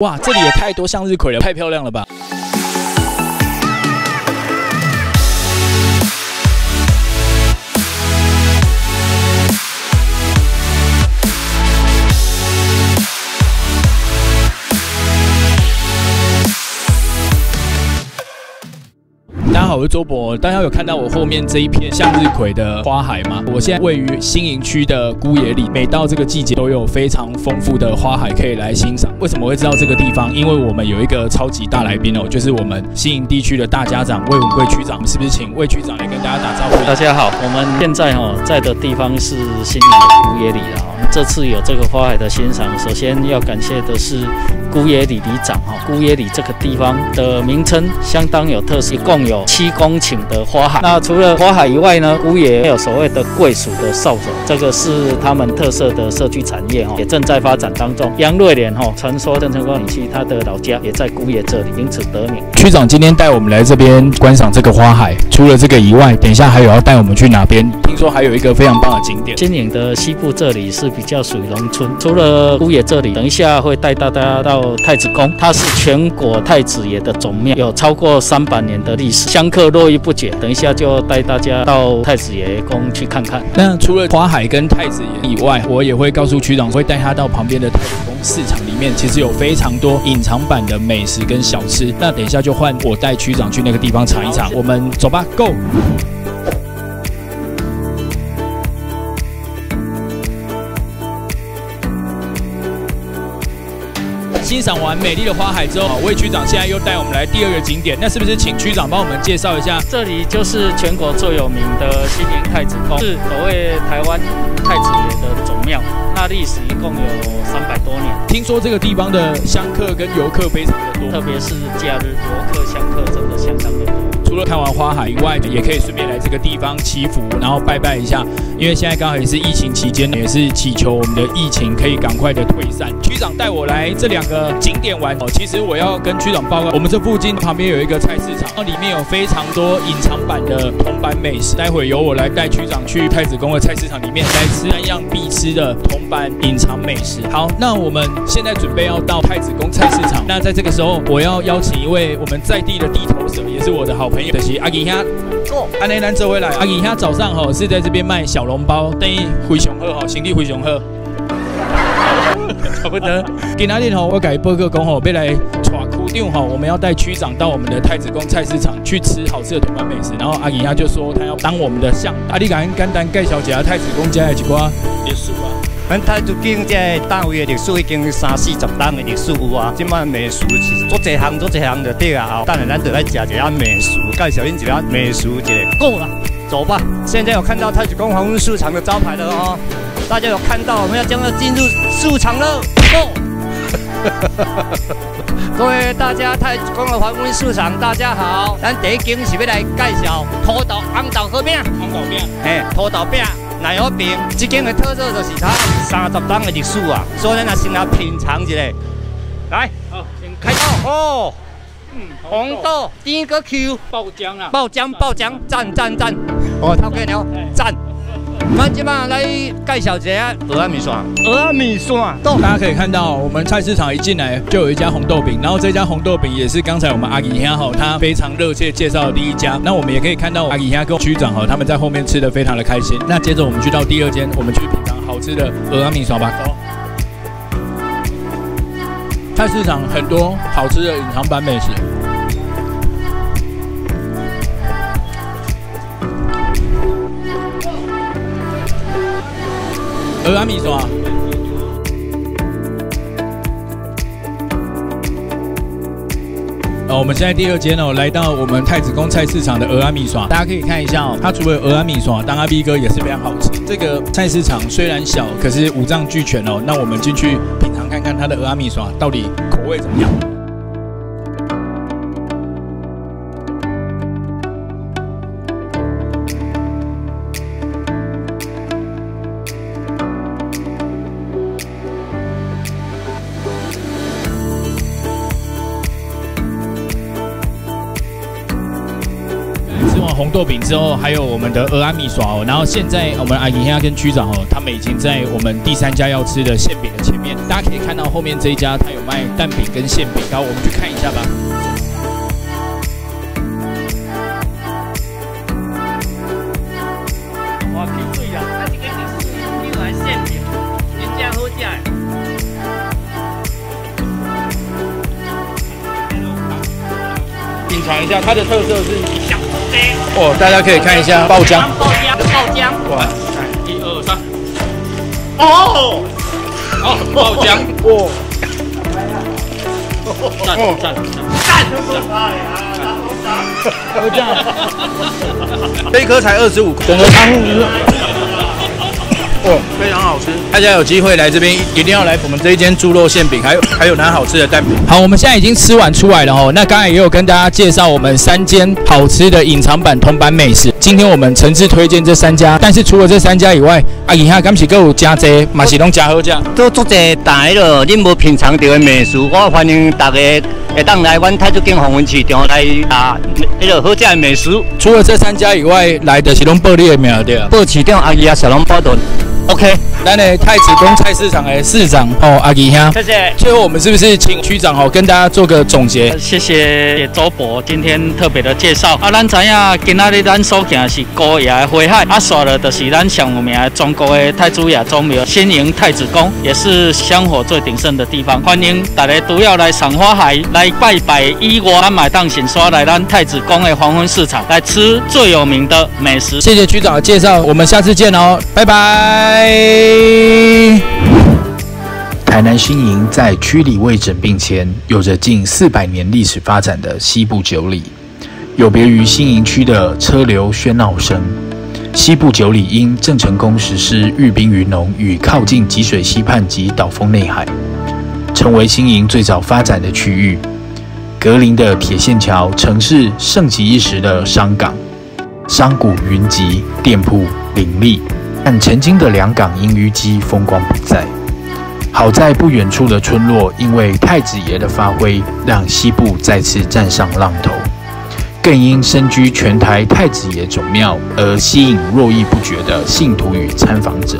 哇，这里也太多向日葵了，太漂亮了吧！大家好，我是周博。大家有看到我后面这一片向日葵的花海吗？我现在位于新营区的姑野里，每到这个季节都有非常丰富的花海可以来欣赏。为什么会知道这个地方？因为我们有一个超级大来宾哦，就是我们新营地区的大家长魏文贵区长，是不是请魏区长来跟大家打招呼？大家好，我们现在在的地方是新营的姑野里了。这次有这个花海的欣赏，首先要感谢的是姑野里里长姑野里这个地方的名称相当有特色，一共有7公顷的花海。那除了花海以外呢，姑野有所谓的桂属的扫帚，这个是他们特色的社区产业也正在发展当中。杨瑞莲传说郑成功女婿他的老家也在姑野这里，因此得名。区长今天带我们来这边观赏这个花海，除了这个以外，等一下还有要带我们去哪边？听说还有一个非常棒的景点。新营的西部这里是比较属于农村，除了姑野这里，等一下会带大家到太子宫，它是全国太子爷的总庙，有超过300年的历史，香客络绎不绝。等一下就带大家到太子爷宫去看看。那除了花海跟太子爷以外，我也会告诉区长，会带他到旁边的太子宫市场里面，其实有非常多隐藏版的美食跟小吃。那等一下就换我带区长去那个地方尝一尝。我们走吧 ，Go！欣赏完美丽的花海之后，魏区长现在又带我们来第2个景点，那是不是请区长帮我们介绍一下？这里就是全国最有名的新营太子宫，是所谓台湾太子爷的总庙，那历史一共有300多年。听说这个地方的香客跟游客非常的多，特别是假日游客香客真的相当的多。除了看完花海以外，也可以顺便来这个地方祈福，然后拜拜一下。因为现在刚好也是疫情期间，也是祈求我们的疫情可以赶快的退散。区长带我来这2个景点玩其实我要跟区长报告，我们这附近旁边有一个菜市场，里面有非常多隐藏版的铜板美食。待会由我来带区长去太子宫的菜市场里面来吃3样必吃的铜板隐藏美食。好，那我们现在准备要到太子宫菜市场。那在这个时候，我要邀请一位我们在地的地头蛇，也是我的好朋友，就是阿吉兄。安内咱做回来，阿吉兄早上是在这边卖小笼包，等于非常好身体非常好。差不多。今天我给报告讲要来带区长我们要带区长到我们的太子宫菜市场去吃好吃的铜板美食。然后阿吉他就说他要当我们的向导。你敢简单介绍一下太子宫家的一寡历史啊？咱太子宫这单位的历史已经30-40年的历史有啊。今晚美食是做一项就对啊。等下咱就来吃一下美食，介绍恁一下美食一个。够了，走吧。现在有看到太子宫黄昏市场的招牌了哦。大家有看到，我们要将要进入市场了。Go！ 各位大家，太子宫的黄昏市场，大家好。咱第一间是要来介绍土豆红豆好饼。红豆饼，土豆饼、奶油饼。这间的特色就是它30年的历史啊，所以咱先来品尝一下。来，好，先开刀哦。红豆第一个 Q， 爆浆啊！爆浆，赞！哦，头家了，赞。咱今晚来介绍一下蚵仔米线。大家可以看到，我们菜市场一进来就有一家红豆饼，然后这家红豆饼也是刚才我们阿吉兄他非常热切介绍的第1家。那我们也可以看到阿吉兄跟区长他们在后面吃的非常的开心。那接着我们去到第2间，我们去品尝好吃的蚵仔米线吧。走。菜市场很多好吃的隐藏版美食。蚵仔米线，我们现在第2间来到我们太子宫菜市场的蚵仔米线，大家可以看一下它除了蚵仔米线，当阿 B 哥也是非常好吃。这个菜市场虽然小，可是五脏俱全那我们进去品尝看看它的蚵仔米线到底口味怎么样。红豆饼之后，还有我们的鹅安米耍哦。然后现在我们阿姨现在跟区长哦，他们已经在我们第3家要吃的馅饼的前面，大家可以看到后面这一家它有卖蛋饼跟馅饼，然后我们去看一下吧。哇，挺水啊！啊，这个是另外馅饼，真正好食的。品尝一下，它的特色是小鸡哦，大家可以看一下爆浆，爆浆，哇！1、2、3，哦，爆浆，哦，赞！这一颗才25，整个汤哦，非常好吃。大家有机会来这边，一定要来我们这一间猪肉馅饼，还有很好吃的蛋饼。好，我们现在已经吃完出来了哦。那刚才也有跟大家介绍我们3间好吃的隐藏版铜板美食。今天我们诚挚推荐这3家，但是除了这3家以外，阿姨哈敢是还有加济，嘛是拢加好食。都足侪大个，恁无品尝到的美食，我欢迎大家会当来阮太子宫黄昏市场来好食的美食。除了这3家以外，来的是拢报你的名对啊。报市长阿姨啊，小笼包顿。OK， 咱的太子宫菜市场的市长哦，阿姨兄，谢谢。最后我们是不是请区长跟大家做个总结？谢谢周博今天特别的介绍。咱知影今仔日咱所行是高野的花海，刷了就是咱上有名的中国的太子爷宗庙新营太子宫，也是香火最鼎盛的地方。欢迎大家都要来赏花海，来拜拜以外，咱买当先刷来咱太子宫的黄昏市场来吃最有名的美食。谢谢区长的介绍，我们下次见哦，拜拜。台南新营在区里卫整并前，有着近400年历史发展的西部九里，有别于新营区的车流喧闹声。西部九里因郑成功实施寓兵于农与靠近集水溪畔及岛风内海，成为新营最早发展的区域。隔邻的铁线桥曾是盛极一时的商港，商贾云集，店铺林立。但曾经的两港因淤积风光不再。好在不远处的村落，因为太子爷的发挥，让西部再次站上浪头，更因身居全台太子爷总庙而吸引络绎不绝的信徒与参访者。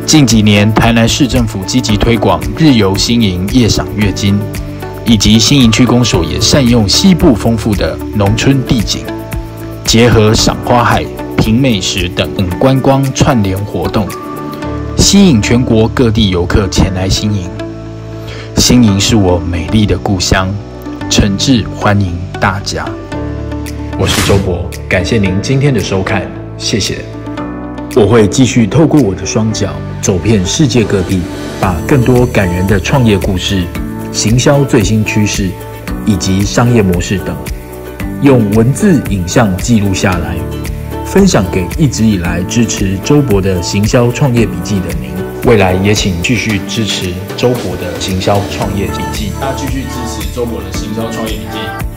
近几年，台南市政府积极推广日游新营夜赏月金，以及新营区公所也善用西部丰富的农村地景，结合赏花海、品美食等观光串联活动，吸引全国各地游客前来新营。新营是我美丽的故乡，诚挚欢迎大家。我是周博，感谢您今天的收看，谢谢。我会继续透过我的双脚走遍世界各地，把更多感人的创业故事、行销最新趋势以及商业模式等，用文字、影像记录下来，分享给一直以来支持周博的行销创业笔记的您。未来也请继续支持周博的行销创业笔记。大家继续支持周博的行销创业笔记。